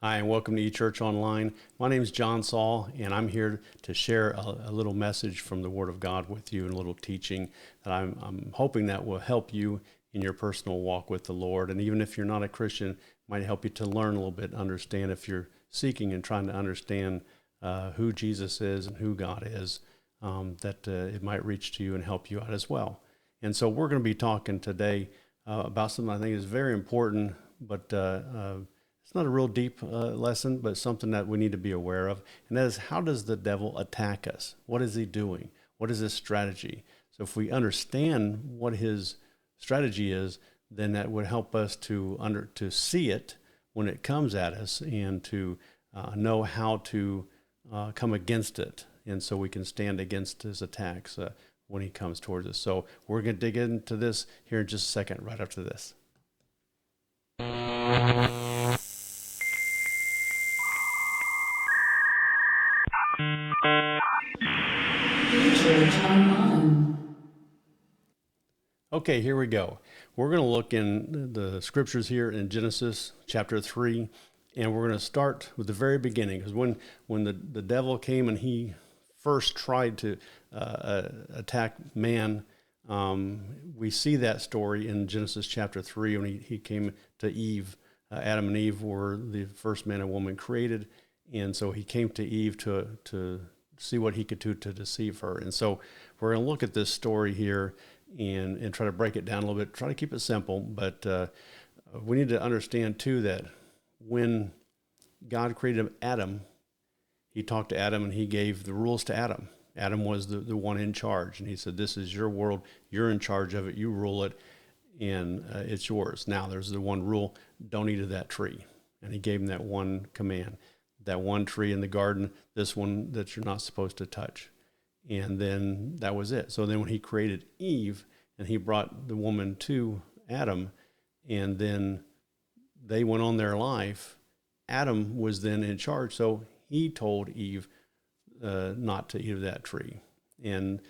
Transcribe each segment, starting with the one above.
Hi, and welcome to eChurch Online. My name is John Saul, and I'm here to share a little message from the Word of God with you and a little teaching that I'm hoping that will help you in your personal walk with the Lord. And even if you're not a Christian, it might help you to learn a little bit, understand if you're seeking and trying to understand who Jesus is and who God is, that it might reach to you and help you out as well. And so we're going to be talking today about something I think is very important, but it's not a real deep lesson, but something that we need to be aware of. And that is, how does the devil attack us? What is he doing? What is his strategy? So if we understand what his strategy is, then that would help us to see it when it comes at us and to know how to come against it. And so we can stand against his attacks when he comes towards us. So we're going to dig into this here in just a second, right after this. Okay, here we go. We're going to look in the scriptures here in Genesis chapter 3, and we're going to start with the very beginning, because when the devil came and he first tried to attack man, we see that story in Genesis chapter 3 when he came to Eve. Adam and Eve were the first man and woman created, and so he came to Eve to see what he could do to deceive her. And so we're going to look at this story here and try to break it down a little bit, try to keep it simple. But we need to understand, too, that when God created Adam, he talked to Adam and he gave the rules to Adam. Adam was the one in charge. And he said, this is your world. You're in charge of it. You rule it. And it's yours. Now, there's the one rule: don't eat of that tree. And he gave him that one command. That one tree in the garden, this one that you're not supposed to touch. And then that was it. So then when he created Eve and he brought the woman to Adam, and then they went on their life, Adam was then in charge. So he told Eve not to eat of that tree. And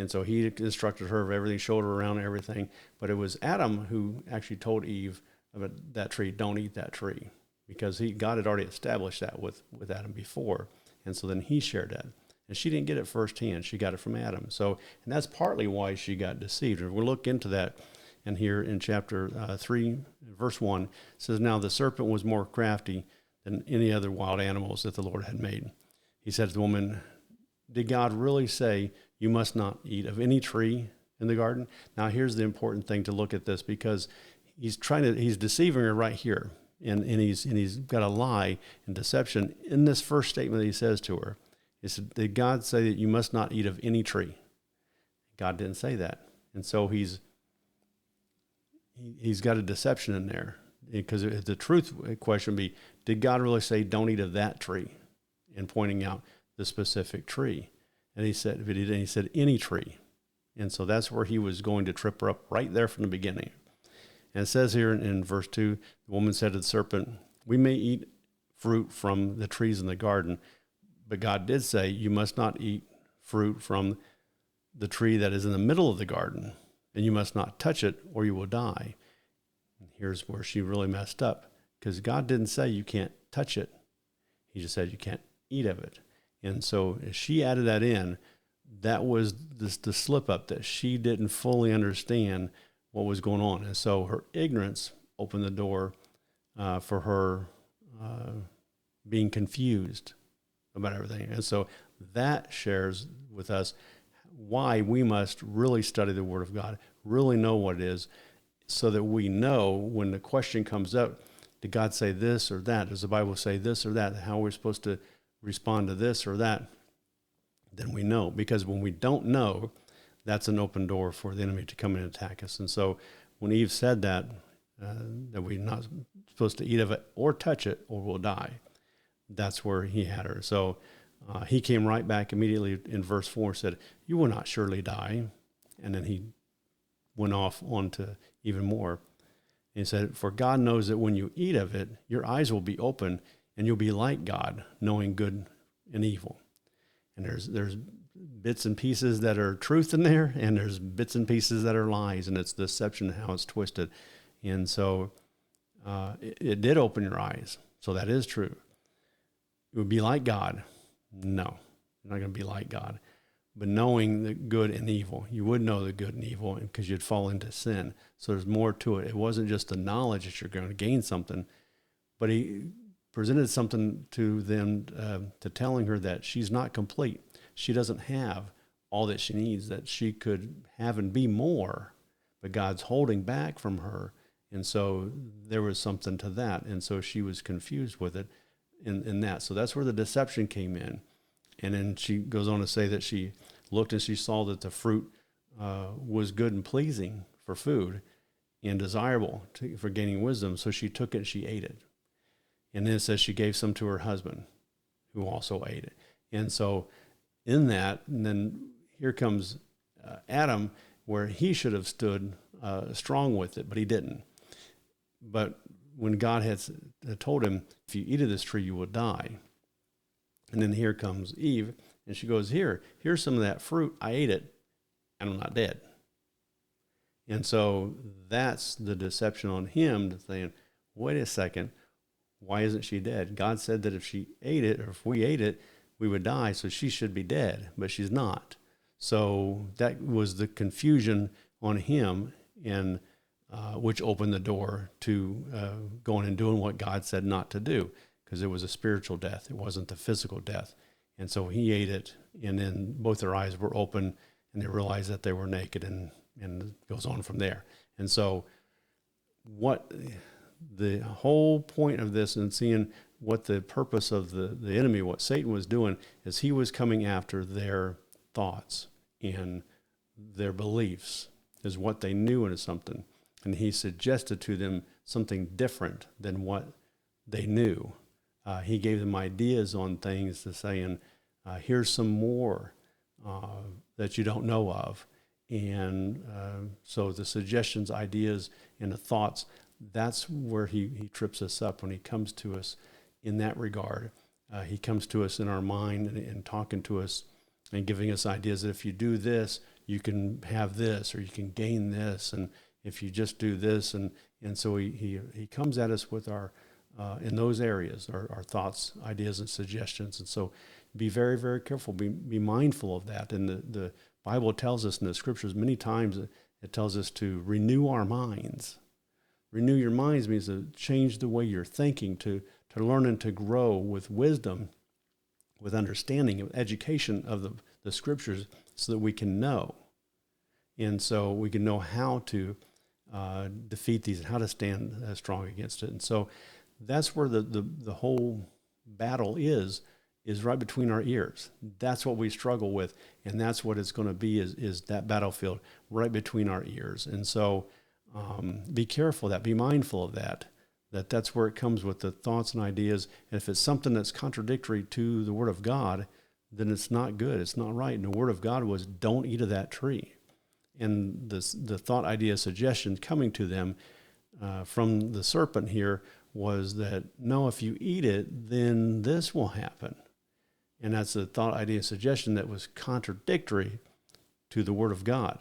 so he instructed her of everything, showed her around everything. But it was Adam who actually told Eve about that tree, don't eat that tree. Because God had already established that with Adam before. And so then he shared that. And she didn't get it firsthand. She got it from Adam. So, and that's partly why she got deceived. And we'll look into that. And here in chapter 3, verse 1, it says, now the serpent was more crafty than any other wild animals that the Lord had made. He said to the woman, did God really say you must not eat of any tree in the garden? Now, here's the important thing to look at this, because he's deceiving her right here. And he's got a lie and deception in this first statement that he says to her. He said, did God say that you must not eat of any tree? God didn't say that. And so he's got a deception in there, because the truth question would be, did God really say don't eat of that tree? And pointing out the specific tree. And he said any tree. And so that's where he was going to trip her up right there from the beginning. And it says here in verse 2, the woman said to the serpent, we may eat fruit from the trees in the garden, but God did say you must not eat fruit from the tree that is in the middle of the garden, and you must not touch it or you will die. And here's where she really messed up, because God didn't say you can't touch it. He just said you can't eat of it. And so if she added that in, that was the slip up, that she didn't fully understand what was going on. And so her ignorance opened the door for her being confused about everything. And so that shares with us why we must really study the Word of God, really know what it is, so that we know when the question comes up, did God say this or that? Does the Bible say this or that? How we're supposed to respond to this or that? Then we know. Because when we don't know, that's an open door for the enemy to come in and attack us. And so when Eve said that we're not supposed to eat of it or touch it or we'll die, that's where he had her. So he came right back immediately in verse 4 and said, you will not surely die. And then he went off on to even more. And he said, for God knows that when you eat of it, your eyes will be open and you'll be like God, knowing good and evil. And there's bits and pieces that are truth in there, and there's bits and pieces that are lies, and it's deception, how it's twisted. And so it did open your eyes. So that is true. It would be like God. No, you're not going to be like God. But knowing the good and evil, you would know the good and evil because you'd fall into sin. So there's more to it. It wasn't just the knowledge that you're going to gain something, but he presented something to them to telling her that she's not complete. She doesn't have all that she needs, that she could have and be more, but God's holding back from her. And so there was something to that. And so she was confused with it in that. So that's where the deception came in. And then she goes on to say that she looked and she saw that the fruit was good and pleasing for food and desirable for gaining wisdom. So she took it and she ate it. And then it says she gave some to her husband, who also ate it. And so in that, and then here comes Adam, where he should have stood strong with it, but he didn't. But when God had told him, if you eat of this tree, you will die. And then here comes Eve, and she goes, here's some of that fruit. I ate it, and I'm not dead. And so that's the deception on him, saying, wait a second, why isn't she dead? God said that if she ate it, or if we ate it, we would die, so she should be dead, but she's not. So that was the confusion on him, and which opened the door to going and doing what God said not to do, because it was a spiritual death. It wasn't the physical death. And so he ate it, and then both their eyes were open, and they realized that they were naked, and it goes on from there. And so what the whole point of this, and seeing what the purpose of the enemy, what Satan was doing, is he was coming after their thoughts and their beliefs, is what they knew into something. And he suggested to them something different than what they knew. He gave them ideas on things to saying, here's some more that you don't know of. And so the suggestions, ideas, and the thoughts, that's where he trips us up when he comes to us in that regard. He comes to us in our mind and talking to us and giving us ideas that if you do this, you can have this, or you can gain this, and if you just do this. And so he comes at us with our, in those areas, our thoughts, ideas, and suggestions. And so be very, very careful, be mindful of that. And the Bible tells us in the scriptures many times, it tells us to renew our minds. Renew your minds means to change the way you're thinking, to learn and to grow with wisdom, with understanding, with education of the scriptures, so that we can know. And so we can know how to defeat these and how to stand strong against it. And so that's where the whole battle is right between our ears. That's what we struggle with, and that's what it's going to be, is that battlefield right between our ears. And so be careful of that, be mindful of that's where it comes with the thoughts and ideas. And if it's something that's contradictory to the Word of God, then it's not good, it's not right. And the Word of God was, don't eat of that tree. And the thought, idea, suggestion coming to them from the serpent here was that, no, if you eat it, then this will happen. And that's a thought, idea, suggestion that was contradictory to the Word of God.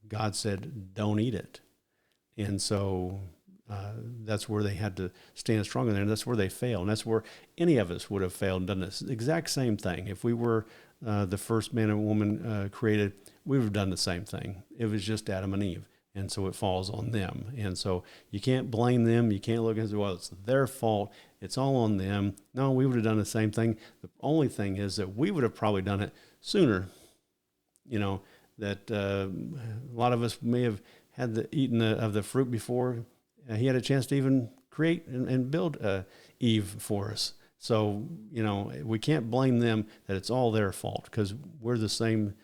God said, don't eat it. And so that's where they had to stand strong in there, and that's where they failed. And that's where any of us would have failed and done this exact same thing. If we were the first man and woman created, we would have done the same thing. It was just Adam and Eve. And so it falls on them. And so you can't blame them. You can't look and say, well, it's their fault. It's all on them. No, we would have done the same thing. The only thing is that we would have probably done it sooner. You know, that a lot of us may have had eaten of the fruit before he had a chance to even create and build Eve for us. So, you know, we can't blame them that it's all their fault, because we're the same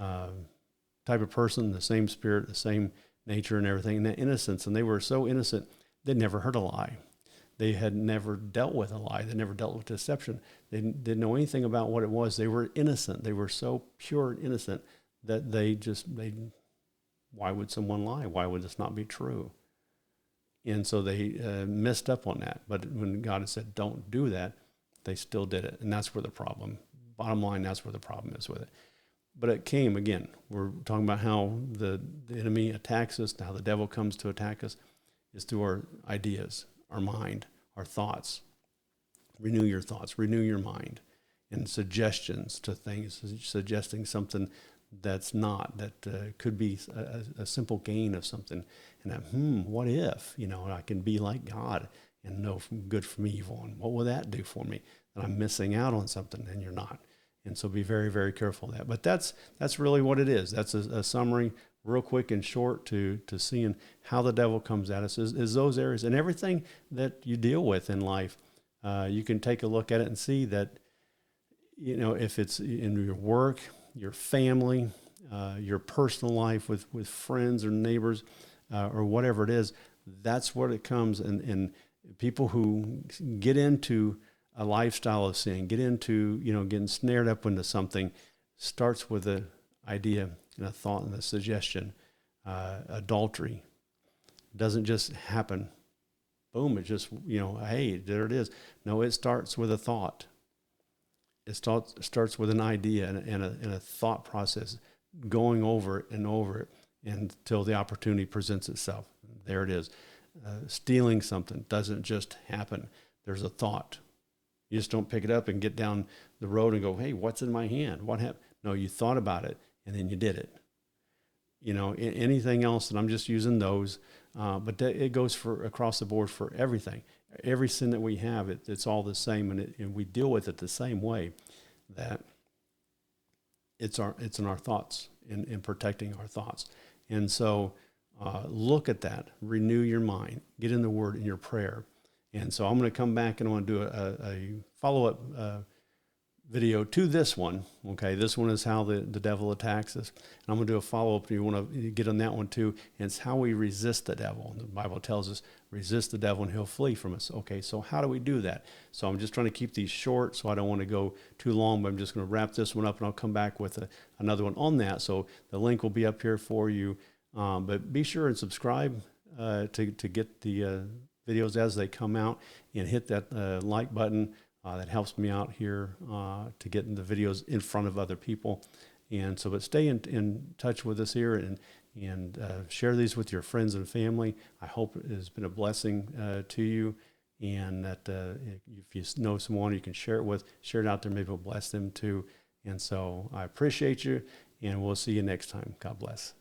type of person, the same spirit, the same nature and everything, and that innocence. And they were so innocent, they never heard a lie. They had never dealt with a lie. They never dealt with deception. They didn't know anything about what it was. They were innocent. They were so pure and innocent that why would someone lie? Why would this not be true? And so they messed up on that. But when God had said, don't do that, they still did it. And that's where the problem, bottom line, that's where the problem is with it. But it came, again, we're talking about how the enemy attacks us, how the devil comes to attack us, is through our ideas, our mind, our thoughts. Renew your thoughts, renew your mind, and suggestions to things, suggesting something that's not, that could be a simple gain of something. And what if, I can be like God and know good from evil, and what will that do for me? That I'm missing out on something, and you're not. And so be very, very careful of that. But that's really what it is. That's a summary, real quick and short, to seeing how the devil comes at us is those areas. And everything that you deal with in life, you can take a look at it and see that, if it's in your work, your family, your personal life with friends or neighbors, or whatever it is, that's what it comes. And people who get into a lifestyle of sin, get into, getting snared up into something, starts with an idea and a thought and a suggestion. Adultery doesn't just happen. Boom, it just, hey, there it is. No, it starts with a thought. It starts with an idea and a thought process, going over it and over it until the opportunity presents itself. There it is. Stealing something doesn't just happen. There's a thought. You just don't pick it up and get down the road and go, hey, what's in my hand? What happened? No, you thought about it and then you did it. Anything else, and I'm just using those, but it goes for across the board for everything. Every sin that we have, it's all the same, and we deal with it the same way. That it's in our thoughts, in protecting our thoughts. And so look at that, renew your mind, get in the Word in your prayer. And so I'm going to come back and I want to do a follow-up video to this one. Okay, this one is how the devil attacks us. And I'm going to do a follow-up. You want to get on that one too. And it's how we resist the devil. And the Bible tells us, resist the devil and he'll flee from us. Okay, so how do we do that? So I'm just trying to keep these short, so I don't want to go too long, but I'm just going to wrap this one up and I'll come back with another one on that. So the link will be up here for you. But be sure and subscribe to get the videos as they come out, and hit that like button. That helps me out here to getting the videos in front of other people. And so, but stay in touch with us here and share these with your friends and family. I hope it has been a blessing to you, and that if you know someone you can share it with, share it out there. Maybe it'll bless them too. And so I appreciate you, and we'll see you next time. God bless.